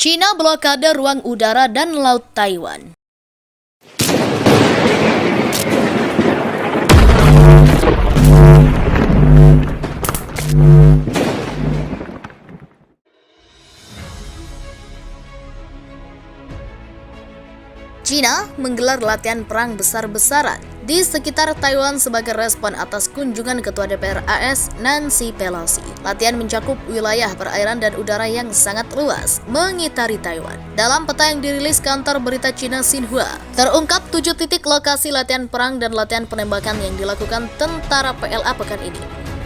China blokade ruang udara dan laut Taiwan. China menggelar latihan perang besar-besaran di sekitar Taiwan sebagai respon atas kunjungan Ketua DPR AS Nancy Pelosi. Latihan mencakup wilayah perairan dan udara yang sangat luas mengitari Taiwan. Dalam peta yang dirilis kantor berita China Xinhua, terungkap 7 titik lokasi latihan perang dan latihan penembakan yang dilakukan tentara PLA pekan ini.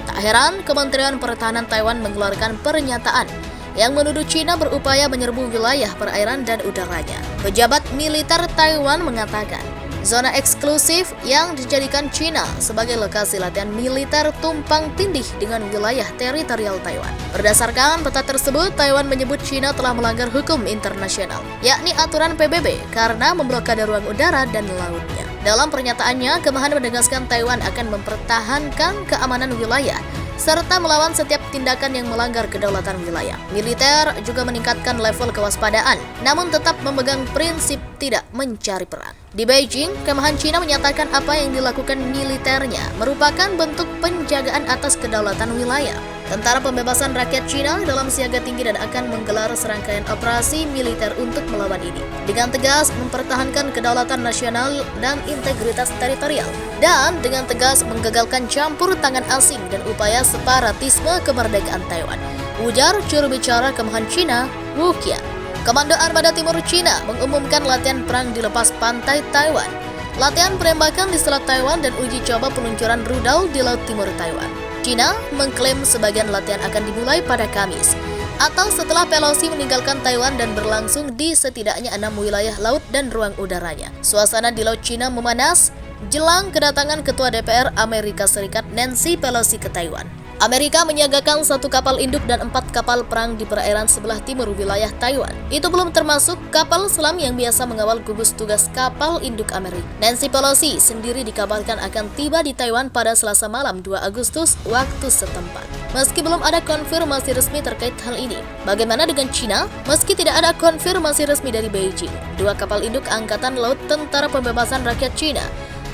Tak heran, Kementerian Pertahanan Taiwan mengeluarkan pernyataan yang menuduh China berupaya menyerbu wilayah perairan dan udaranya. Pejabat militer Taiwan mengatakan, zona eksklusif yang dijadikan China sebagai lokasi latihan militer tumpang tindih dengan wilayah teritorial Taiwan. Berdasarkan peta tersebut, Taiwan menyebut China telah melanggar hukum internasional, yakni aturan PBB karena memblokade ruang udara dan lautnya. Dalam pernyataannya, Kemhan menegaskan Taiwan akan mempertahankan keamanan wilayah serta melawan setiap tindakan yang melanggar kedaulatan wilayah. Militer juga meningkatkan level kewaspadaan, namun tetap memegang prinsip tidak mencari perang. Di Beijing, Kemhan China menyatakan apa yang dilakukan militernya merupakan bentuk penjagaan atas kedaulatan wilayah. Tentara Pembebasan Rakyat China dalam siaga tinggi dan akan menggelar serangkaian operasi militer untuk melawan ini, dengan tegas mempertahankan kedaulatan nasional dan integritas teritorial, dan dengan tegas menggagalkan campur tangan asing dan upaya separatisme kemerdekaan Taiwan, ujar juru bicara Kemhan China, Wu Qian. Komando Armada Timur China mengumumkan latihan perang di lepas pantai Taiwan, latihan penembakan di Selat Taiwan, dan uji coba peluncuran rudal di Laut Timur Taiwan. China mengklaim sebagian latihan akan dimulai pada Kamis, atau setelah Pelosi meninggalkan Taiwan dan berlangsung di setidaknya 6 wilayah laut dan ruang udaranya. Suasana di Laut China memanas jelang kedatangan Ketua DPR Amerika Serikat Nancy Pelosi ke Taiwan. Amerika menyiagakan 1 kapal induk dan 4 kapal perang di perairan sebelah timur wilayah Taiwan. Itu belum termasuk kapal selam yang biasa mengawal gugus tugas kapal induk Amerika. Nancy Pelosi sendiri dikabarkan akan tiba di Taiwan pada Selasa malam 2 Agustus waktu setempat. Meski belum ada konfirmasi resmi terkait hal ini, bagaimana dengan China? Meski tidak ada konfirmasi resmi dari Beijing, 2 kapal induk Angkatan Laut Tentara Pembebasan Rakyat China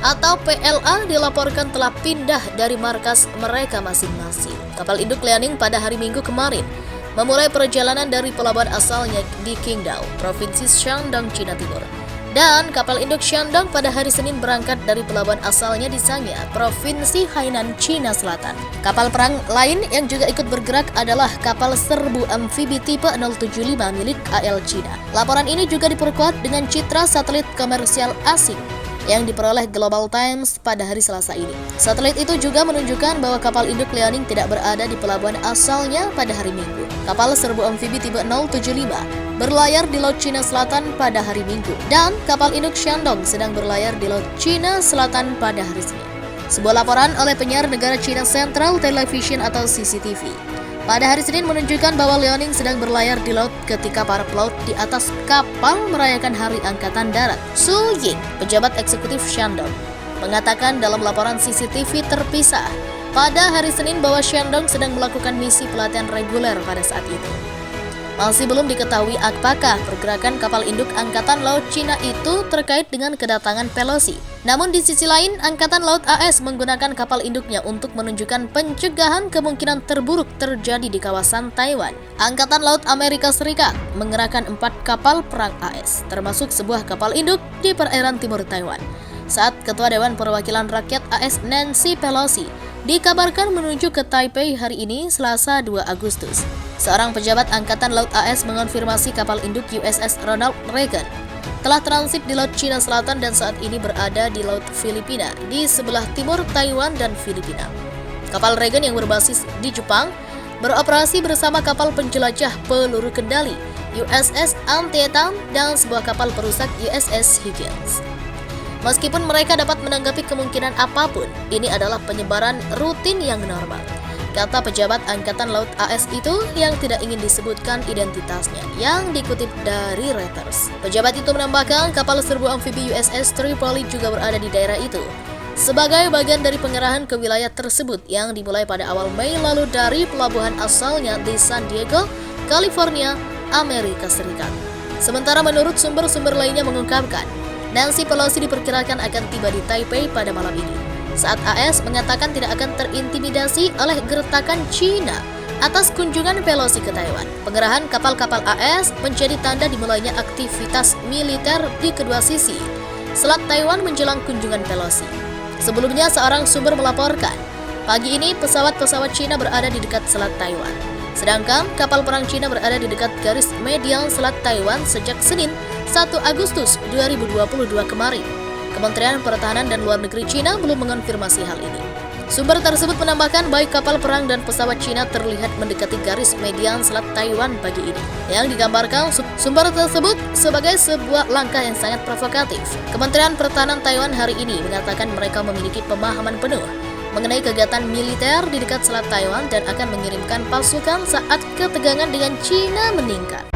atau PLA dilaporkan telah pindah dari markas mereka masing-masing. Kapal induk Liaoning pada hari Minggu kemarin memulai perjalanan dari pelabuhan asalnya di Qingdao, Provinsi Shandong, China Timur. Dan kapal induk Shandong pada hari Senin berangkat dari pelabuhan asalnya di Sanya, Provinsi Hainan, China Selatan. Kapal perang lain yang juga ikut bergerak adalah kapal serbu amfibi tipe 075 milik AL China. Laporan ini juga diperkuat dengan citra satelit komersial asing yang diperoleh Global Times pada hari Selasa ini. Satelit itu juga menunjukkan bahwa kapal induk Liaoning tidak berada di pelabuhan asalnya pada hari Minggu. Kapal serbu amfibi tipe 075 berlayar di Laut Cina Selatan pada hari Minggu, dan kapal induk Shandong sedang berlayar di Laut Cina Selatan pada hari Senin. Sebuah laporan oleh penyiar negara China Central Television atau CCTV pada hari Senin menunjukkan bahwa Liaoning sedang berlayar di laut ketika para pelaut di atas kapal merayakan Hari Angkatan Darat. Su Ying, pejabat eksekutif Shandong, mengatakan dalam laporan CCTV terpisah pada hari Senin bahwa Shandong sedang melakukan misi pelatihan reguler pada saat itu. Masih belum diketahui apakah pergerakan kapal induk Angkatan Laut Cina itu terkait dengan kedatangan Pelosi. Namun di sisi lain, Angkatan Laut AS menggunakan kapal induknya untuk menunjukkan pencegahan kemungkinan terburuk terjadi di kawasan Taiwan. Angkatan Laut Amerika Serikat mengerahkan 4 kapal perang AS, termasuk sebuah kapal induk di perairan timur Taiwan, saat Ketua Dewan Perwakilan Rakyat AS Nancy Pelosi dikabarkan menuju ke Taipei hari ini, Selasa 2 Agustus. Seorang pejabat Angkatan Laut AS mengonfirmasi kapal induk USS Ronald Reagan telah transit di Laut Cina Selatan dan saat ini berada di Laut Filipina di sebelah timur Taiwan dan Filipina. Kapal Reagan yang berbasis di Jepang beroperasi bersama kapal penjelajah peluru kendali USS Antietam dan sebuah kapal perusak USS Higgins. Meskipun mereka dapat menanggapi kemungkinan apapun, ini adalah penyebaran rutin yang normal, kata pejabat Angkatan Laut AS itu yang tidak ingin disebutkan identitasnya, yang dikutip dari Reuters. Pejabat itu menambahkan kapal serbu amfibi USS Tripoli juga berada di daerah itu sebagai bagian dari pengerahan ke wilayah tersebut yang dimulai pada awal Mei lalu dari pelabuhan asalnya di San Diego, California, Amerika Serikat. Sementara menurut sumber-sumber lainnya mengungkapkan, Nancy Pelosi diperkirakan akan tiba di Taipei pada malam ini. Saat AS mengatakan tidak akan terintimidasi oleh gertakan China atas kunjungan Pelosi ke Taiwan. Pengerahan kapal-kapal AS menjadi tanda dimulainya aktivitas militer di kedua sisi Selat Taiwan menjelang kunjungan Pelosi. Sebelumnya seorang sumber melaporkan, pagi ini pesawat-pesawat China berada di dekat Selat Taiwan. Sedangkan kapal perang China berada di dekat garis medial Selat Taiwan sejak Senin 1 Agustus 2022 kemarin. Kementerian Pertahanan dan Luar Negeri China belum mengonfirmasi hal ini. Sumber tersebut menambahkan baik kapal perang dan pesawat China terlihat mendekati garis median Selat Taiwan pagi ini. Yang digambarkan sumber tersebut sebagai sebuah langkah yang sangat provokatif. Kementerian Pertahanan Taiwan hari ini mengatakan mereka memiliki pemahaman penuh mengenai kegiatan militer di dekat Selat Taiwan dan akan mengirimkan pasukan saat ketegangan dengan China meningkat.